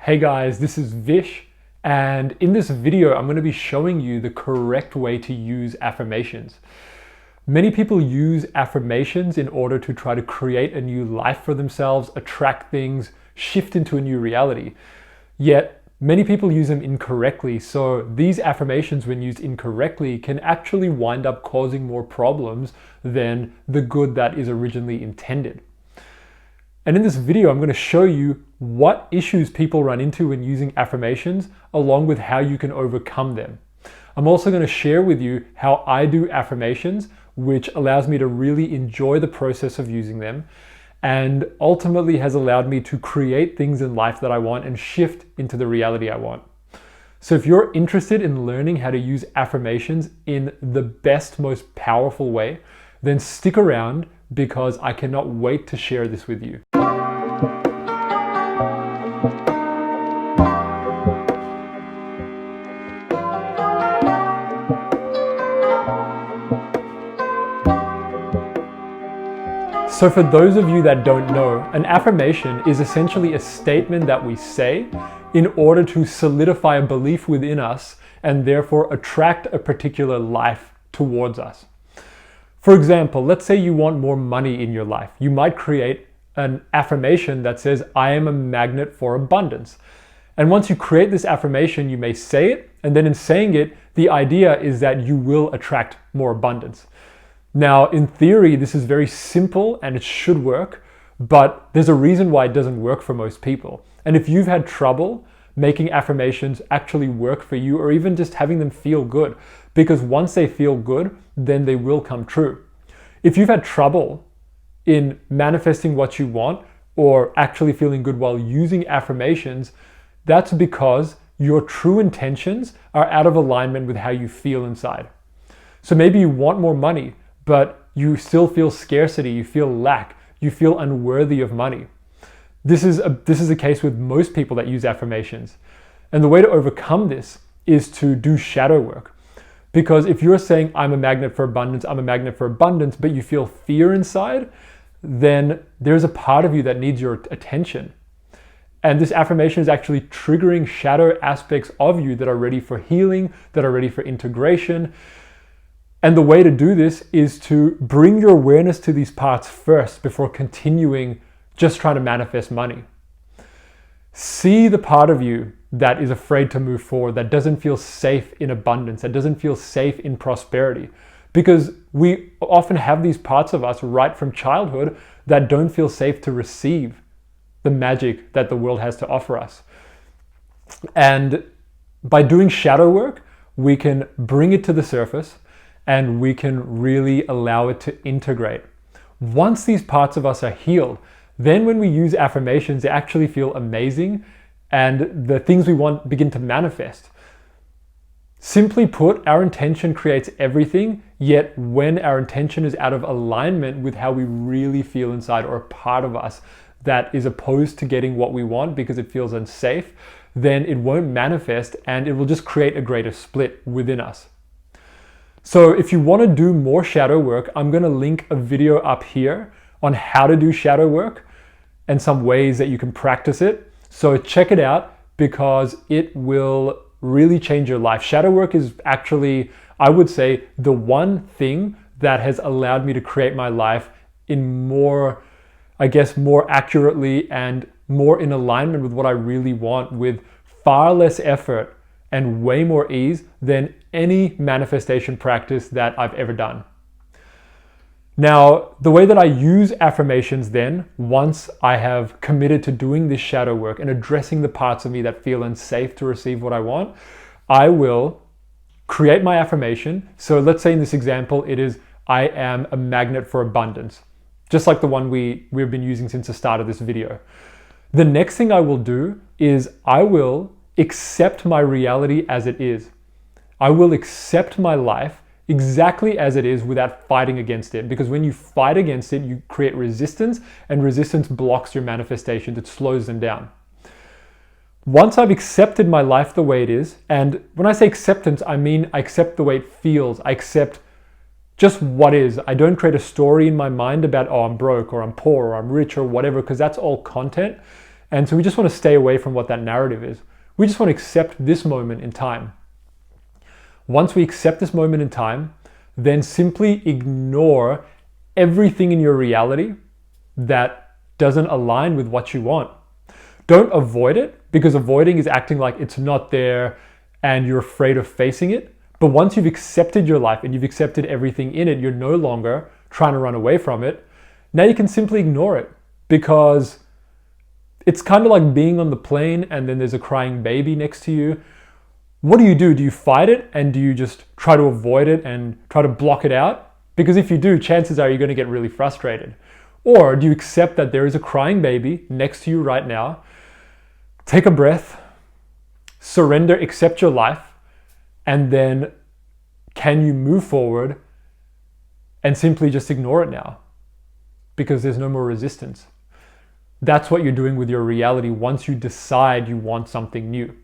Hey guys, this is Vish, and in this video I'm going to be showing you the correct way to use affirmations. Many people use affirmations in order to try to create a new life for themselves, attract things, shift into a new reality. Yet many people use them incorrectly, so these affirmations, when used incorrectly, can actually wind up causing more problems than the good that is originally intended. And in this video, I'm going to show you what issues people run into when using affirmations, along with how you can overcome them. I'm also going to share with you how I do affirmations, which allows me to really enjoy the process of using them, and ultimately has allowed me to create things in life that I want and shift into the reality I want. So if you're interested in learning how to use affirmations in the best, most powerful way, then stick around because I cannot wait to share this with you. So for those of you that don't know, an affirmation is essentially a statement that we say in order to solidify a belief within us and therefore attract a particular life towards us. For example, let's say you want more money in your life. You might create an affirmation that says, I am a magnet for abundance. And once you create this affirmation, you may say it, and then in saying it, the idea is that you will attract more abundance. Now, in theory, this is very simple and it should work, but there's a reason why it doesn't work for most people. And if you've had trouble making affirmations actually work for you, or even just having them feel good, because once they feel good, then they will come true. If you've had trouble in manifesting what you want or actually feeling good while using affirmations, that's because your true intentions are out of alignment with how you feel inside. So maybe you want more money, but you still feel scarcity, you feel lack, you feel unworthy of money. This is a case with most people that use affirmations. And the way to overcome this is to do shadow work. Because if you're saying, I'm a magnet for abundance, I'm a magnet for abundance, but you feel fear inside, then there's a part of you that needs your attention. And this affirmation is actually triggering shadow aspects of you that are ready for healing, that are ready for integration. And the way to do this is to bring your awareness to these parts first before continuing just trying to manifest money. See the part of you that is afraid to move forward, that doesn't feel safe in abundance, that doesn't feel safe in prosperity. Because we often have these parts of us right from childhood that don't feel safe to receive the magic that the world has to offer us. And by doing shadow work, we can bring it to the surface and we can really allow it to integrate. Once these parts of us are healed, then when we use affirmations, they actually feel amazing and the things we want begin to manifest. Simply put, our intention creates everything, yet when our intention is out of alignment with how we really feel inside, or a part of us that is opposed to getting what we want because it feels unsafe, then it won't manifest and it will just create a greater split within us. So if you want to do more shadow work, I'm going to link a video up here on how to do shadow work and some ways that you can practice it. So check it out because it will really change your life. Shadow work is actually, I would say, the one thing that has allowed me to create my life in more accurately and more in alignment with what I really want, with far less effort and way more ease than any manifestation practice that I've ever done. Now, the way that I use affirmations then, once I have committed to doing this shadow work and addressing the parts of me that feel unsafe to receive what I want, I will create my affirmation. So let's say in this example, it is, I am a magnet for abundance, just like the one we've been using since the start of this video. The next thing I will do is I will accept my reality as it is. I will accept my life exactly as it is without fighting against it. Because when you fight against it, you create resistance, and resistance blocks your manifestations. It slows them down. Once I've accepted my life the way it is, and when I say acceptance, I mean I accept the way it feels. I accept just what is. I don't create a story in my mind about, oh, I'm broke or I'm poor or I'm rich or whatever, because that's all content. And so we just want to stay away from what that narrative is. We just want to accept this moment in time. Once we accept this moment in time, then simply ignore everything in your reality that doesn't align with what you want. Don't avoid it, because avoiding is acting like it's not there and you're afraid of facing it. But once you've accepted your life and you've accepted everything in it, you're no longer trying to run away from it. Now you can simply ignore it, because it's kind of like being on the plane and then there's a crying baby next to you. What do? Do you fight it, and do you just try to avoid it and try to block it out? Because if you do, chances are you're going to get really frustrated. Or do you accept that there is a crying baby next to you right now? Take a breath, surrender, accept your life, and then can you move forward and simply just ignore it now? Because there's no more resistance. That's what you're doing with your reality once you decide you want something new.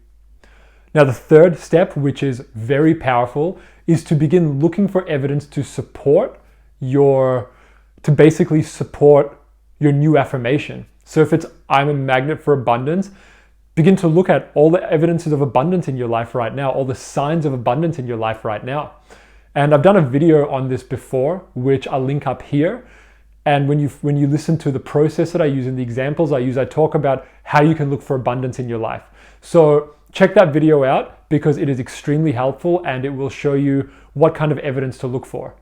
Now, the third step, which is very powerful, is to begin looking for evidence to basically support your new affirmation. So if it's I'm a magnet for abundance, begin to look at all the evidences of abundance in your life right now, all the signs of abundance in your life right now. And I've done a video on this before, which I'll link up here. And when you listen to the process that I use and the examples I use, I talk about how you can look for abundance in your life. So check that video out, because it is extremely helpful and it will show you what kind of evidence to look for.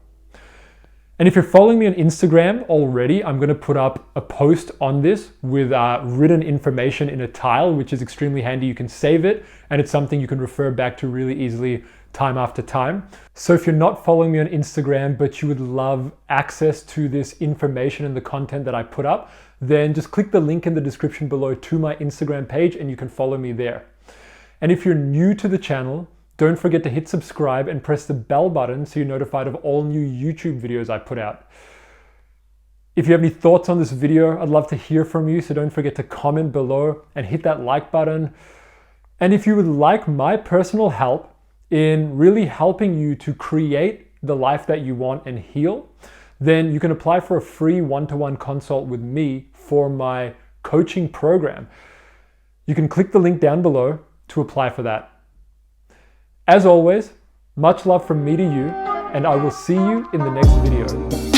And if you're following me on Instagram already, I'm going to put up a post on this with written information in a tile, which is extremely handy. You can save it, and it's something you can refer back to really easily time after time. So if you're not following me on Instagram, but you would love access to this information and the content that I put up, then just click the link in the description below to my Instagram page and you can follow me there. And if you're new to the channel, don't forget to hit subscribe and press the bell button so you're notified of all new YouTube videos I put out. If you have any thoughts on this video, I'd love to hear from you, so don't forget to comment below and hit that like button. And if you would like my personal help in really helping you to create the life that you want and heal, then you can apply for a free one-to-one consult with me for my coaching program. You can click the link down below to apply for that. As always, much love from me to you, and I will see you in the next video.